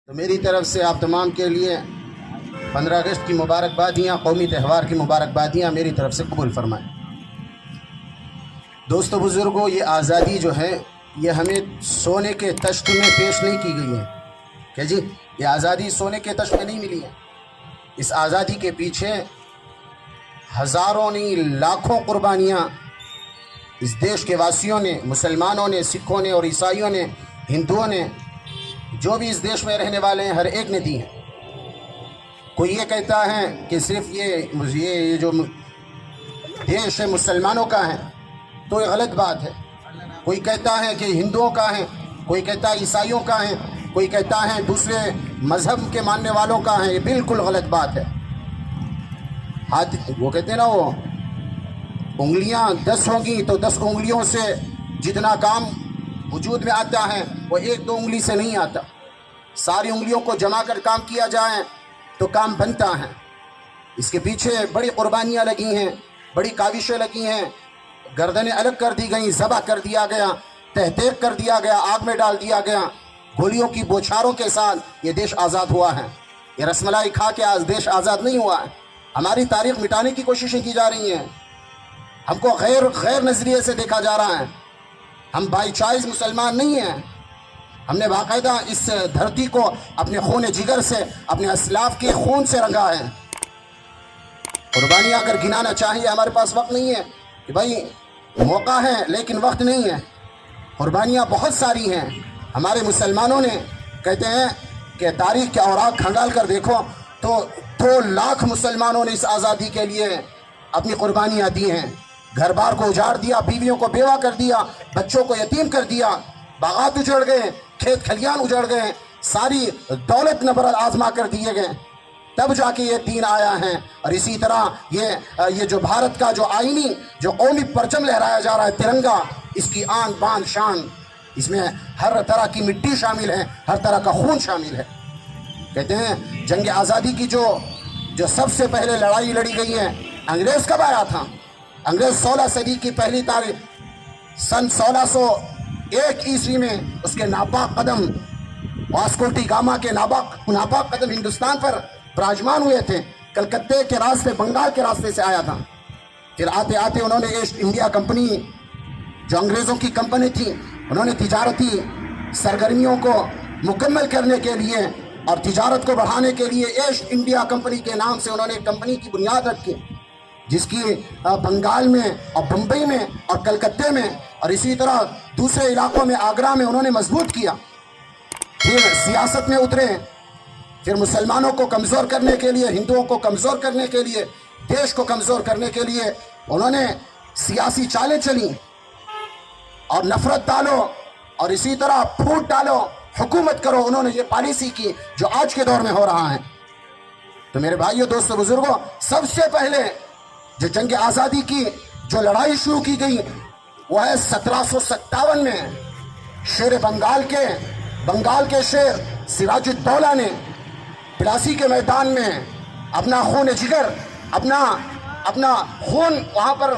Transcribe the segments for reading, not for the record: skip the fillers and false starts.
تو میری طرف سے آپ تمام کے لیے 15 اگست کی مبارکبادیاں، قومی تہوار کی مبارکبادیاں میری طرف سے قبول فرمائیں۔ دوستو بزرگوں، یہ آزادی جو ہے یہ ہمیں سونے کے تشت میں پیش نہیں کی گئی ہے کہ جی یہ آزادی سونے کے تشت میں نہیں ملی ہے۔ اس آزادی کے پیچھے ہزاروں نہیں لاکھوں قربانیاں اس دیش کے واسیوں نے، مسلمانوں نے، سکھوں نے اور عیسائیوں نے، ہندوؤں نے، جو بھی اس دیش میں رہنے والے ہیں، ہر ایک نے دی ہیں۔ کوئی یہ کہتا ہے کہ صرف یہ جو دیش ہے مسلمانوں کا ہے تو یہ غلط بات ہے۔ کوئی کہتا ہے کہ ہندوؤں کا ہے، کوئی کہتا ہے عیسائیوں کا ہے، کوئی کہتا ہے دوسرے مذہب کے ماننے والوں کا ہے۔ یہ بالکل غلط بات ہے۔ وہ کہتے ہیں نا، وہ انگلیاں 10 ہوں گی تو 10 انگلیوں سے جتنا کام وجود میں آتا ہے وہ 1-2 انگلی سے نہیں آتا۔ ساری انگلیوں کو جما کر کام کیا جائے تو کام بنتا ہے۔ اس کے پیچھے بڑی قربانیاں لگی ہیں، بڑی کاوشیں لگی ہیں، گردنیں الگ کر دی گئیں، ذبح کر دیا گیا، تہتیک کر دیا گیا، آگ میں ڈال دیا گیا، گولیوں کی بوچھاروں کے ساتھ یہ دیش آزاد ہوا ہے۔ یہ رس ملائی کھا کے آج دیش آزاد نہیں ہوا ہے۔ ہماری تاریخ مٹانے کی کوششیں کی جا رہی ہیں۔ ہم کو غیر نظریے سے دیکھا جا رہا ہے۔ ہم بائی چوائس مسلمان نہیں ہیں۔ ہم نے باقاعدہ اس دھرتی کو اپنے خون جگر سے، اپنے اسلاف کے خون سے رنگا ہے۔ قربانیاں اگر گنانا چاہیے، ہمارے پاس وقت نہیں ہے کہ بھائی موقع ہے لیکن وقت نہیں ہے۔ قربانیاں بہت ساری ہیں۔ ہمارے مسلمانوں نے کہتے ہیں کہ تاریخ کے اوراق کھنگال کر دیکھو تو 2 لاکھ مسلمانوں نے اس آزادی کے لیے اپنی قربانیاں دی ہیں۔ گھر بار کو اجاڑ دیا، بیویوں کو بیوہ کر دیا، بچوں کو یتیم کر دیا، باغات اجڑ گئے، کھیت کھلیان اجڑ گئے، ساری دولت نبرد آزما کر دیے گئے، تب جا کے یہ دین آیا ہے۔ اور اسی طرح یہ جو بھارت کا جو آئینی جو قومی پرچم لہرایا جا رہا ہے، ترنگا، اس کی آن بان شان، اس میں ہر طرح کی مٹی شامل ہے، ہر طرح کا خون شامل ہے۔ کہتے ہیں جنگ آزادی کی جو سب سے پہلے لڑائی لڑی گئی ہے، انگریز کب آیا تھا؟ انگریز 16 صدی کی پہلی تاریخ سن 1601 عیسوی میں اس کے ناپاک قدم واسکو ڈی گاما کے ناپاک قدم ہندوستان پر براجمان ہوئے تھے۔ کلکتے کے راستے، بنگال کے راستے سے آیا تھا۔ پھر آتے آتے انہوں نے ایسٹ انڈیا کمپنی، جو انگریزوں کی کمپنی تھی، انہوں نے تجارتی سرگرمیوں کو مکمل کرنے کے لیے اور تجارت کو بڑھانے کے لیے ایسٹ انڈیا کمپنی کے نام سے انہوں نے کمپنی کی بنیاد رکھی، جس کی بنگال میں اور بمبئی میں اور کلکتے میں اور اسی طرح دوسرے علاقوں میں، آگرہ میں انہوں نے مضبوط کیا۔ پھر سیاست میں اترے، پھر مسلمانوں کو کمزور کرنے کے لیے، ہندوؤں کو کمزور کرنے کے لیے، دیش کو کمزور کرنے کے لیے انہوں نے سیاسی چالیں چلیں اور نفرت ڈالو اور اسی طرح پھوٹ ڈالو، حکومت کرو۔ انہوں نے یہ پالیسی کی جو آج کے دور میں ہو رہا ہے۔ تو میرے بھائیو، دوستو، بزرگوں، سب سے پہلے جو جنگ آزادی کی جو لڑائی شروع کی گئی وہ ہے 1757 میں۔ شیر بنگال کے شیر سراج الدولہ نے پلاسی کے میدان میں اپنا خون جگر، اپنا خون وہاں پر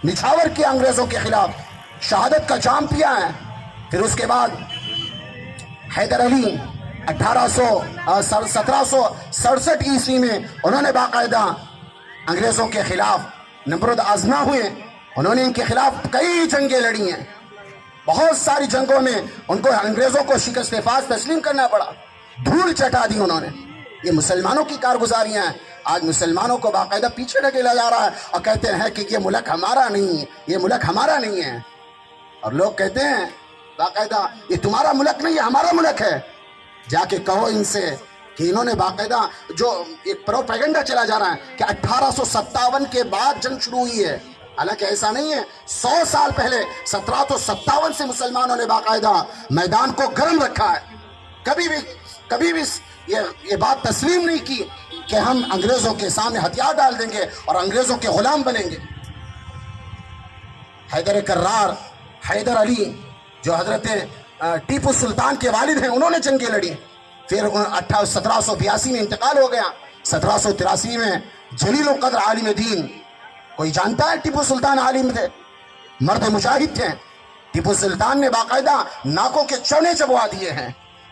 نچھاور کیا انگریزوں کے خلاف، شہادت کا جام پیا ہے۔ پھر اس کے بعد حیدر علی 1767 عیسوی میں انہوں نے باقاعدہ انگریزوں کے خلاف نبرد آزما ہوئے۔ انہوں نے ان کے خلاف کئی جنگیں لڑی ہیں۔ بہت ساری جنگوں میں ان کو انگریزوں کو شکست فاز تسلیم کرنا پڑا، دھول چٹا دی انہوں نے۔ یہ مسلمانوں کی کارگزاریاں ہیں۔ آج مسلمانوں کو باقاعدہ پیچھے ڈھکیلا جا رہا ہے اور کہتے ہیں کہ یہ ملک ہمارا نہیں ہے، یہ ملک ہمارا نہیں ہے۔ اور لوگ کہتے ہیں باقاعدہ یہ تمہارا ملک نہیں ہے، ہمارا ملک ہے۔ جا کے کہو ان سے کہ انہوں نے باقاعدہ جو ایک پروپیگنڈا چلا جا رہا ہے کہ 1857 کے بعد جنگ شروع ہوئی ہے، حالانکہ ایسا نہیں ہے۔ 100 سال پہلے 1757 سے مسلمانوں نے باقاعدہ میدان کو گرم رکھا ہے۔ کبھی بھی یہ بات تسلیم نہیں کی کہ ہم انگریزوں کے سامنے ہتھیار ڈال دیں گے اور انگریزوں کے غلام بنیں گے۔ حیدر کرار، حیدر علی جو حضرت ٹیپو سلطان کے والد ہیں، انہوں نے جنگیں لڑی۔ پھر 1782 میں انتقال ہو گیا۔ 1783 میں جلیل القدر عالم دین، کوئی جانتا ہے ٹیپو سلطان عالم تھے، مرد مجاہد تھے۔ ٹیپو سلطان نے باقاعدہ ناکوں کے چونے چبوا دیے ہیں۔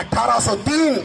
1803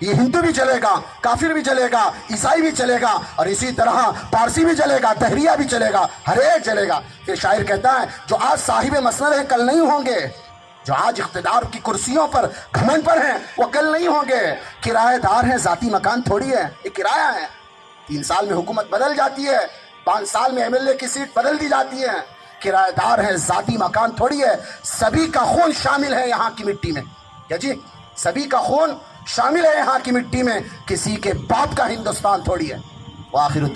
یہ ہندو بھی چلے گا، کافر بھی چلے گا، عیسائی بھی چلے گا، اور اسی طرح پارسی بھی چلے گا، دہریہ بھی چلے گا، ہر ایک چلے گا۔ پھر شاعر کہتا ہے جو آج صاحب مسند ہیں کل نہیں ہوں گے، جو آج اقتدار کی کرسیوں پر گھمنڈ پر ہیں وہ کل نہیں ہوں گے۔ کرایہ دار ہیں، ذاتی مکان تھوڑی ہے، یہ کرایہ ہے۔ 3 سال میں حکومت بدل جاتی ہے، 5 سال میں MLA کی سیٹ بدل دی جاتی ہے۔ کرایہ دار ہے، ذاتی مکان تھوڑی ہے۔ سبھی کا خون شامل ہے یہاں کی مٹی میں، کیا جی؟ سبھی کا خون شامل ہے یہاں کی مٹی میں، کسی کے باپ کا ہندوستان تھوڑی ہے۔ وآخر